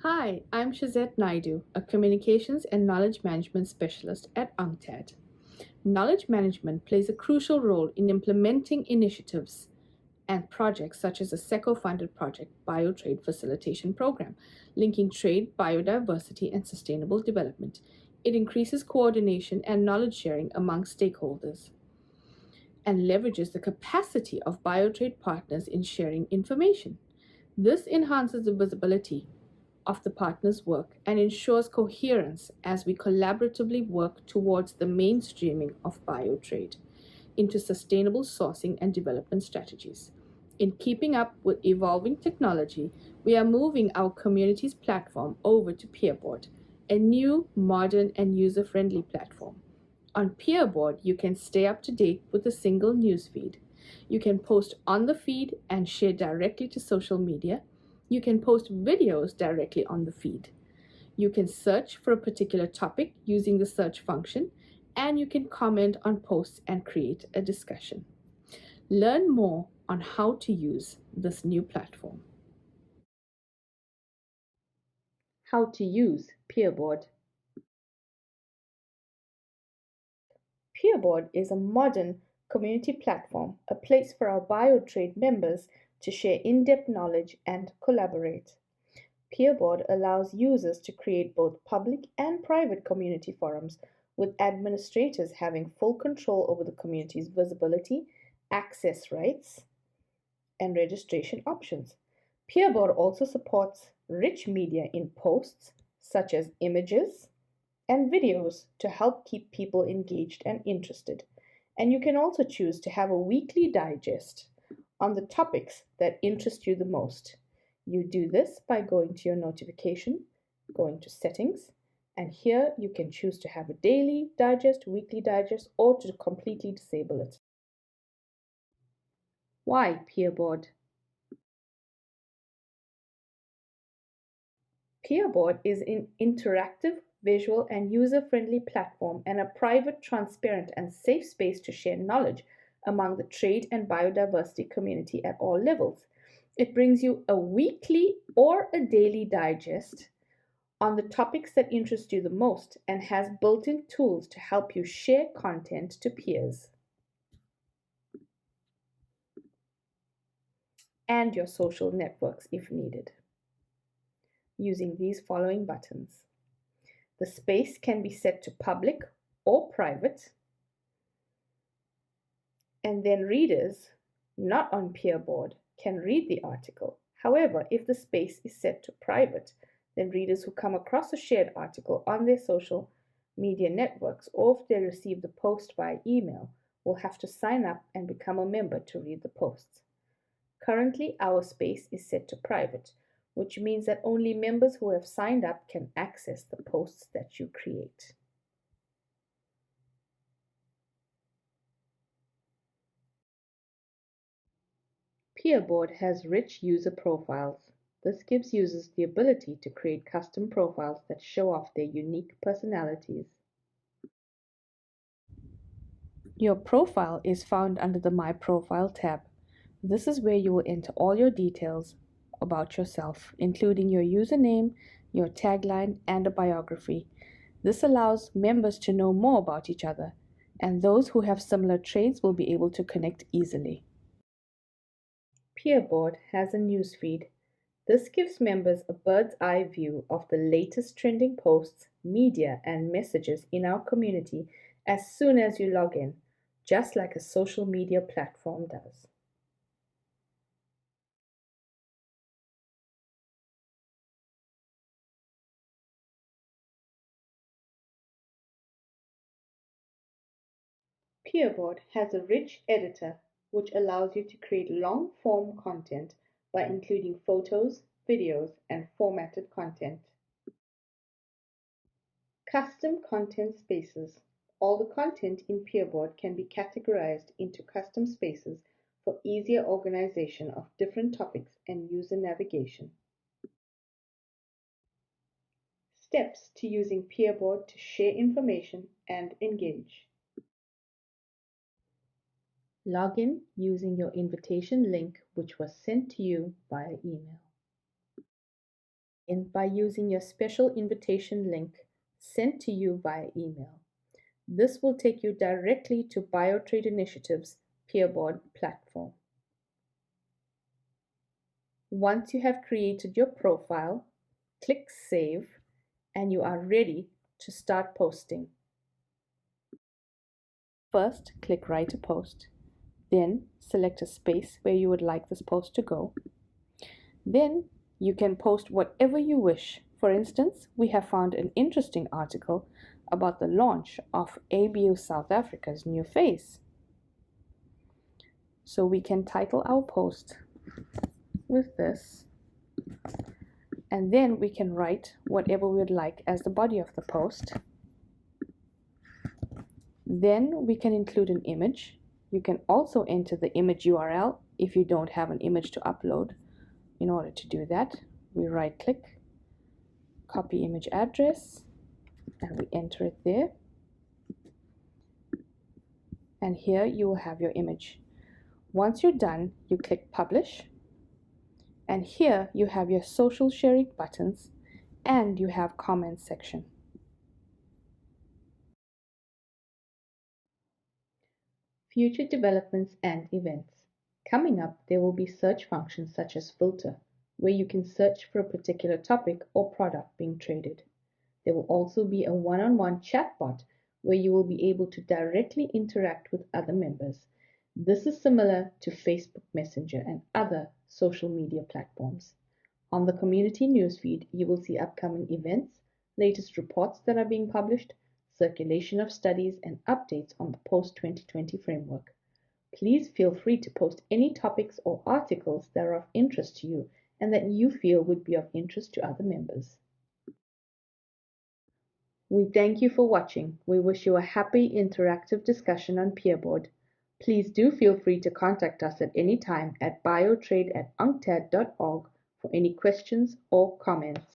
Hi, I'm Shazette Naidu, a Communications and Knowledge Management Specialist at UNCTAD. Knowledge management plays a crucial role in implementing initiatives and projects such as the SECO-funded project BioTrade Facilitation Program, linking trade, biodiversity, and sustainable development. It increases coordination and knowledge sharing among stakeholders and leverages the capacity of BioTrade partners in sharing information. This enhances the visibility of the partner's work and ensures coherence as we collaboratively work towards the mainstreaming of biotrade into sustainable sourcing and development strategies. In keeping up with evolving technology, we are moving our community's platform over to Peerboard, a new, modern, and user friendly platform. On Peerboard, you can stay up to date with a single newsfeed. You can post on the feed and share directly to social media. You can post videos directly on the feed. You can search for a particular topic using the search function, and you can comment on posts and create a discussion. Learn more on how to use this new platform. How to use Peerboard. Peerboard is a modern community platform, a place for our biotrade members to share in depth knowledge and collaborate. Peerboard allows users to create both public and private community forums, with administrators having full control over the community's visibility, access rights, and registration options. Peerboard also supports rich media in posts, such as images and videos, to help keep people engaged and interested. And you can also choose to have a weekly digest on the topics that interest you the most. You do this by going to your notification, going to settings, and here you can choose to have a daily digest, weekly digest, or to completely disable it. Why Peerboard? Peerboard is an interactive, visual, and user friendly platform and a private, transparent, and safe space to share knowledge among the trade and biodiversity community at all levels. It brings you a weekly or a daily digest on the topics that interest you the most and has built in tools to help you share content to peers and your social networks if needed using these following buttons. The space can be set to public or private, and then readers not on Peerboard can read the article. However, if the space is set to private, then readers who come across a shared article on their social media networks or if they receive the post via email will have to sign up and become a member to read the posts. Currently, our space is set to private, which means that only members who have signed up can access the posts that you create. Peerboard has rich user profiles. This gives users the ability to create custom profiles that show off their unique personalities. Your profile is found under the My Profile tab. This is where you will enter all your details about yourself, including your username, your tagline, and a biography. This allows members to know more about each other, and those who have similar traits will be able to connect easily. Peerboard has a newsfeed. This gives members a bird's eye view of the latest trending posts, media, and messages in our community as soon as you log in, just like a social media platform does. Peerboard has a rich editor which allows you to create long form content by including photos, videos, and formatted content. Custom content spaces. All the content in Peerboard can be categorized into custom spaces for easier organization of different topics and user navigation. Steps to using Peerboard to share information and engage. Log in using your invitation link which was sent to you via email. in by using your special invitation link sent to you via email. This will take you directly to BioTrade Initiative's Peerboard platform. Once you have created your profile, click Save and you are ready to start posting. First, click Write a Post. Then, select a space where you would like this post to go. Then, you can post whatever you wish. For instance, we have found an interesting article about the launch of ABU South Africa's new face. So we can title our post with this, and then we can write whatever we would like as the body of the post. Then we can include an image. You can also enter the image URL if you don't have an image to upload. In order to do that, we right click, copy image address, and we enter it there. And here you will have your image. Once you're done, you click publish. And here you have your social sharing buttons and you have comments section. Future developments and events. Coming up, there will be search functions such as filter, where you can search for a particular topic or product being traded. There will also be a one-on-one chatbot where you will be able to directly interact with other members. This is similar to Facebook Messenger and other social media platforms. On the community newsfeed, you will see upcoming events, latest reports that are being published, circulation of studies, and updates on the post-2020 framework. Please feel free to post any topics or articles that are of interest to you and that you feel would be of interest to other members. We thank you for watching. We wish you a happy interactive discussion on Peerboard. Please do feel free to contact us at any time at biotrade@unctad.org for any questions or comments.